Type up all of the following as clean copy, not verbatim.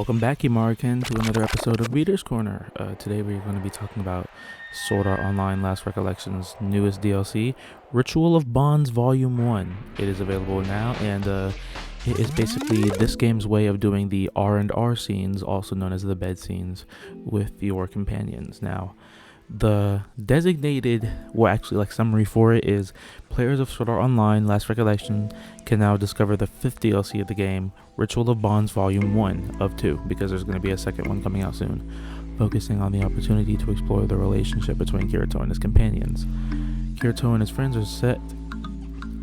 Welcome back, Yamarican, to another episode of Reader's Corner. Today we're going to be talking about Sword Art Online Last Recollection's newest DLC, Ritual of Bonds Volume 1. It is available now, and it is basically this game's way of doing the R&R scenes, also known as the bed scenes, with your companions. Now, the designated, summary for it is players of Sword Art Online Last Recollection can now discover the 5th DLC of the game, Ritual of Bonds Volume 1 of 2, because there's going to be a second one coming out soon, focusing on the opportunity to explore the relationship between Kirito and his companions. Kirito and his friends are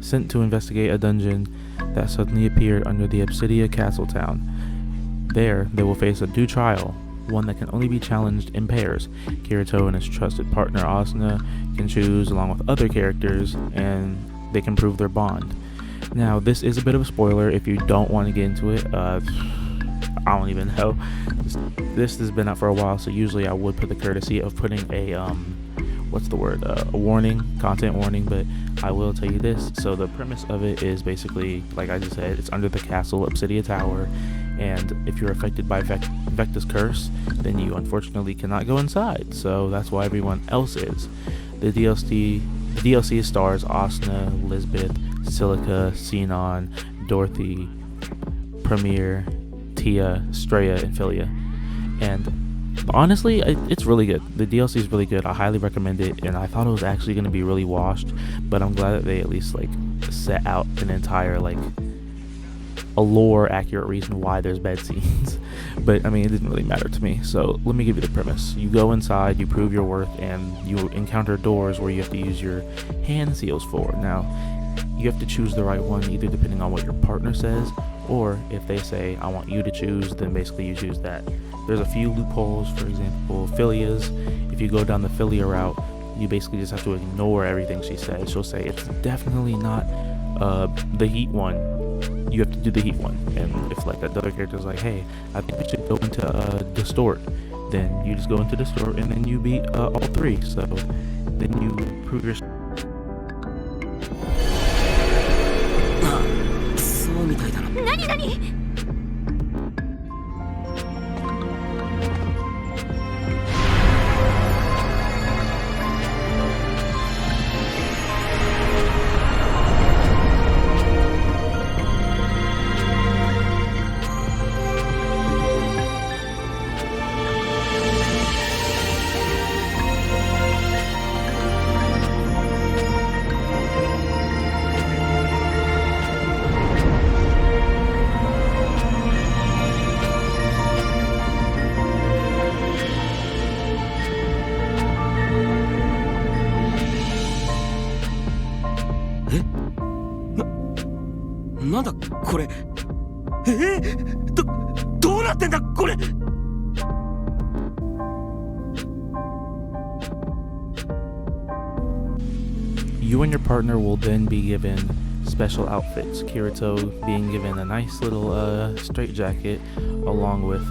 sent to investigate a dungeon that suddenly appeared under the Obsidia Castle town. There, they will face a new trial, one that can only be challenged in pairs. Kirito and his trusted partner Asuna can choose along with other characters, and they can prove their bond. Now, this is a bit of a spoiler if you don't want to get into it. I don't even know. This has been out for a while, so usually I would put the courtesy of putting a warning, content warning, but I will tell you this. So the premise of it is basically, like I just said, it's under the castle Obsidia Tower, and if you're affected by Vecta's curse, then you unfortunately cannot go inside. So that's why everyone else is. The DLC stars Asuna, Lisbeth, Silica, Sinon, Dorothy, Premier, Tia, Straya, and Philia. And honestly, it's really good. The DLC is really good. I highly recommend it, and I thought it was actually going to be really washed, but I'm glad that they at least set out an entire a lore accurate reason why there's bed scenes. But I mean, it didn't really matter to me. So let me give you the premise. You go inside, you prove your worth, and you encounter doors where you have to use your hand seals for. Now, you have to choose the right one, either depending on what your partner says, or if they say, I want you to choose, then basically you choose that. There's a few loopholes. For example, Philia's. If you go down the Philia route, you basically just have to ignore everything she says. She'll say, it's definitely not the heat one. You have to do the heat one. And if that other character's like, hey, I think we should go into distort, then you just go into distort, and then you beat all three. So then you prove your そうみたいだな。何 なんだこれ。どうなってんだこれ。You and your partner will then be given special outfits. Kirito being given a nice little straitjacket, along with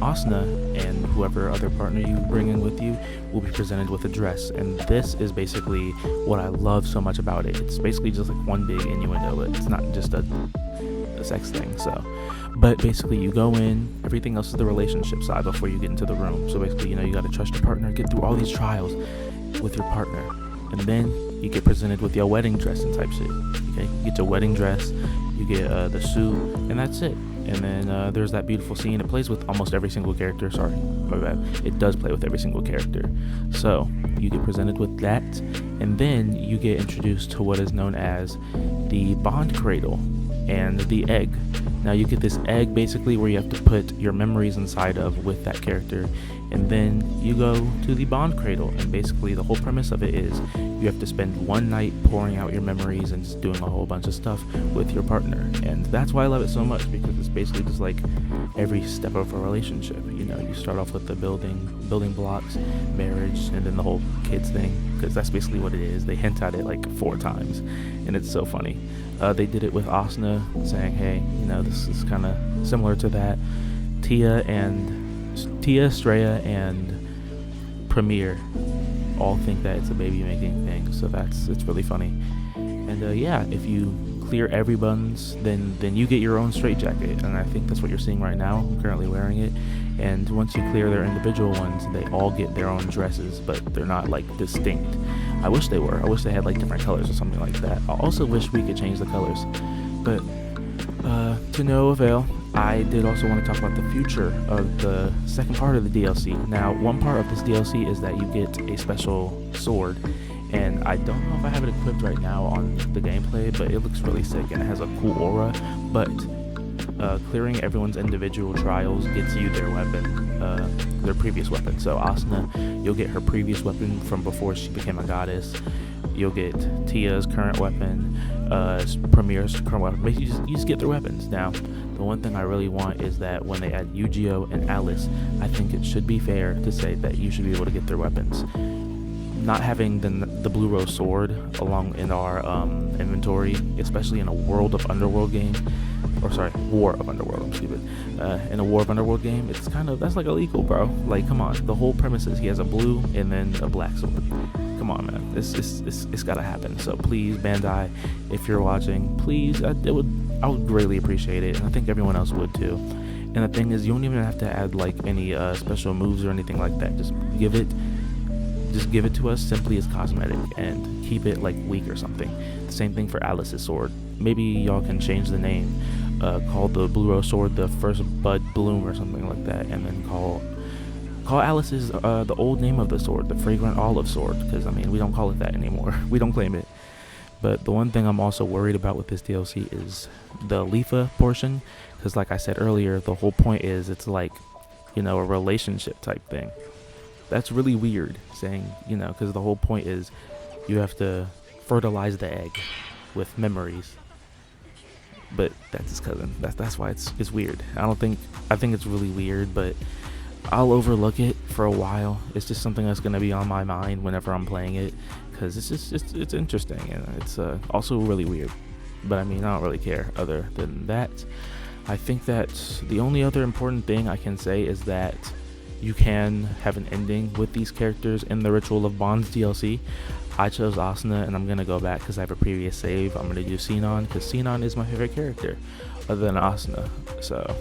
Asuna, and whoever other partner you bring in with you will be presented with a dress. And this is basically what I love so much about it. It's basically just one big innuendo. It's not just a sex thing. But basically you go in, everything else is the relationship side before you get into the room. So basically, you got to trust your partner, get through all these trials with your partner, and then you get presented with your wedding dress and type shit. Okay, you get your wedding dress, you get the suit, and that's it. And then there's that beautiful scene. It plays with almost every single character. Sorry, my bad. It does play with every single character. So you get presented with that, and then you get introduced to what is known as the bond cradle and the egg. Now you get this egg basically where you have to put your memories inside of with that character, and then you go to the bond cradle, and basically the whole premise of it is you have to spend one night pouring out your memories and just doing a whole bunch of stuff with your partner. And that's why I love it so much, because it's basically just every step of a relationship. You start off with the building blocks, marriage, and then the whole kids thing, because that's basically what it is. They hint at it 4 times, and it's so funny. They did it with Asuna, saying, hey, this is kind of similar to that. Tia, Straya, and Premier all think that it's a baby making thing, so it's really funny. And if you clear everyone's, then you get your own straitjacket, and I think that's what you're seeing right now. I'm currently wearing it, and once you clear their individual ones, they all get their own dresses, but they're not like distinct. I wish they were. I wish they had like different colors or something like that. I also wish we could change the colors, but to no avail. I did also want to talk about the future of the second part of the DLC. Now, one part of this DLC is that you get a special sword, and I don't know if I have it equipped right now on the gameplay, but it looks really sick and it has a cool aura. But clearing everyone's individual trials gets you their weapon, their previous weapon. So Asuna, you'll get her previous weapon from before she became a goddess. You'll get Tia's current weapon, Premier's current weapon. Basically, you just get their weapons. Now, the one thing I really want is that when they add Yu-Gi-Oh and Alice, I think it should be fair to say that you should be able to get their weapons. Not having the Blue Rose sword along in our inventory, especially in a World of Underworld game, or sorry, War of Underworld, I'm stupid. In a War of Underworld game, it's kind of, that's like illegal, bro. Like, come on. The whole premise is he has a blue and then a black sword. Come on, man. It's gotta happen. So please, Bandai, if you're watching, please, I would greatly appreciate it, and I think everyone else would too. And the thing is, you don't even have to add like any special moves or anything like that. Just give it to us simply as cosmetic and keep it like weak or something. The same thing for Alice's sword. Maybe y'all can change the name, call the Blue Rose sword the First Bud Bloom or something like that, and then call Alice's the old name of the sword, the Fragrant Olive sword, because I mean, we don't call it that anymore. We don't claim it. But the one thing I'm also worried about with this DLC is the Lifa portion, because like I said earlier, the whole point is it's like, you know, a relationship type thing. That's really weird saying, you know, because the whole point is you have to fertilize the egg with memories. But that's his cousin. That's why it's weird. I think it's really weird, but I'll overlook it for a while. It's just something that's gonna be on my mind whenever I'm playing it, because it's interesting, and it's also really weird. But I mean, I don't really care. Other than that, I think that the only other important thing I can say is that you can have an ending with these characters in the Ritual of Bonds DLC. I chose Asuna, and I'm going to go back because I have a previous save. I'm going to do Sinon because Sinon is my favorite character other than Asuna. So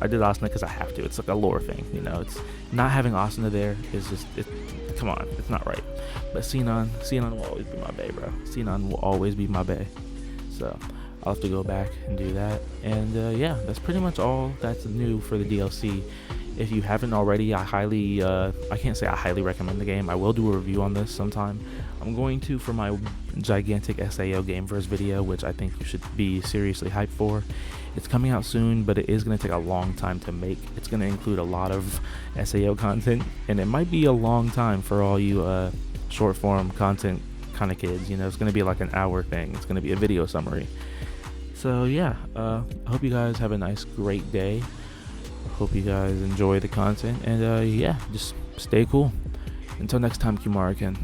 I did Asuna because I have to. It's like a lore thing, you know. It's not having Asuna there is just, come on, it's not right. But Sinon will always be my bae, bro. Sinon will always be my bae. So I'll have to go back and do that. And yeah, that's pretty much all that's new for the DLC. If you haven't already, I can't say I highly recommend the game. I will do a review on this sometime. I'm going to for my gigantic SAO Gameverse video, which I think you should be seriously hyped for. It's coming out soon, but it is going to take a long time to make. It's going to include a lot of SAO content, and it might be a long time for all you short form content kind of kids. You know, it's going to be like an hour thing. It's going to be a video summary. So yeah, I hope you guys have a nice, great day. Hope you guys enjoy the content, and yeah, just stay cool. Until next time, Kumarikan.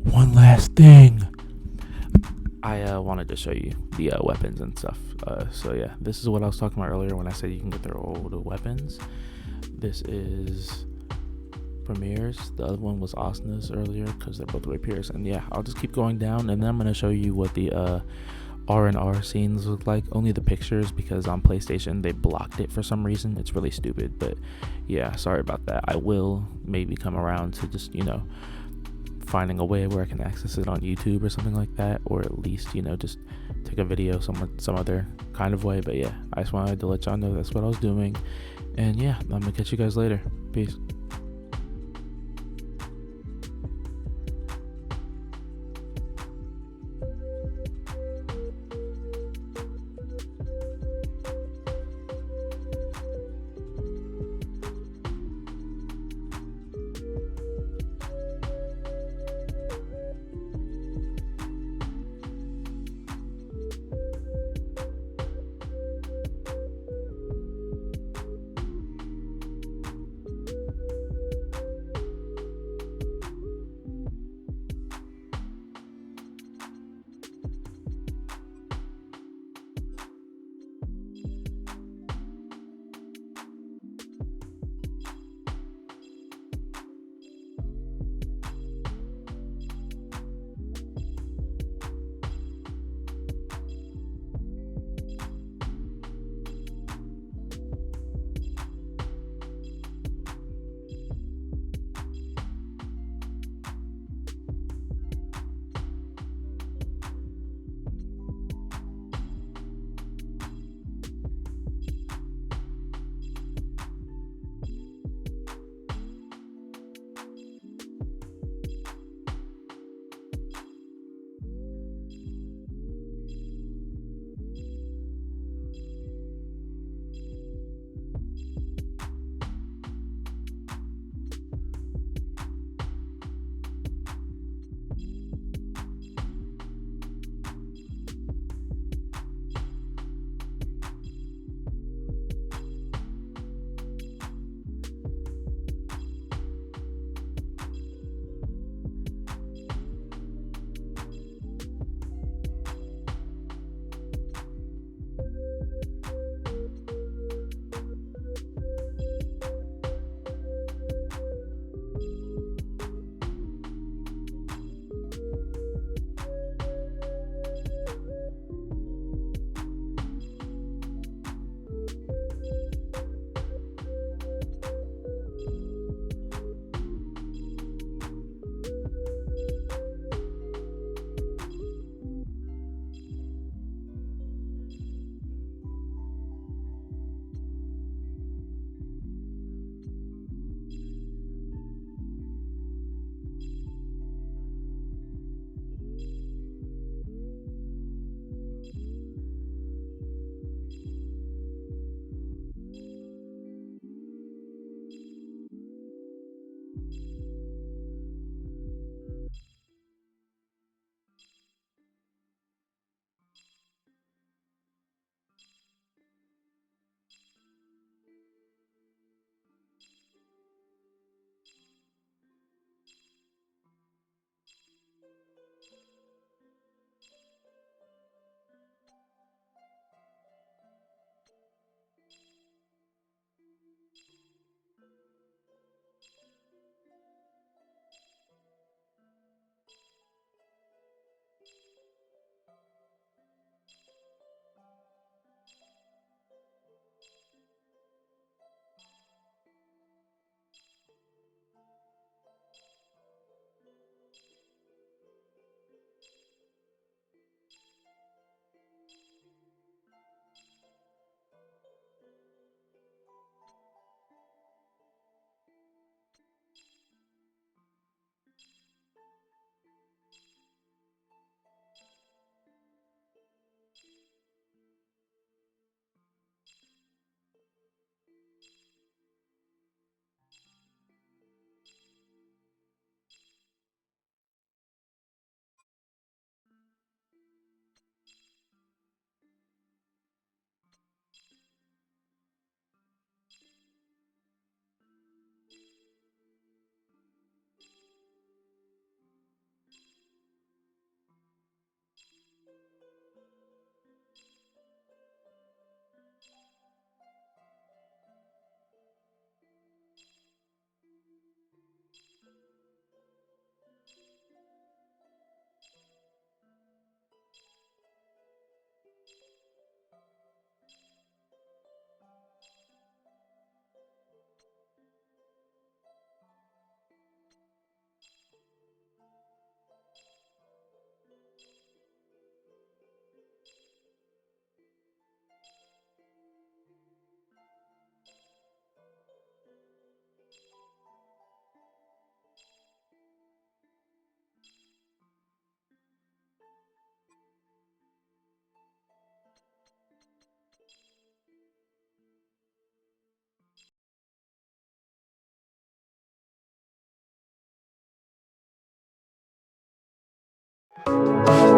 One last thing. I wanted to show you the weapons and stuff. So yeah, this is what I was talking about earlier when I said you can get their old weapons. This is Premier's. The other one was Asuna's earlier because they're both rapiers. And yeah, I'll just keep going down, and then I'm gonna show you what the R&R scenes look like. Only the pictures, because on PlayStation they blocked it for some reason. It's really stupid, but yeah, sorry about that. I will maybe come around to just, you know, finding a way where I can access it on YouTube or something like that, or at least, you know, just take a video some other kind of way. But yeah, I just wanted to let y'all know that's what I was doing, and yeah, I'm gonna catch you guys later. Peace. Bye.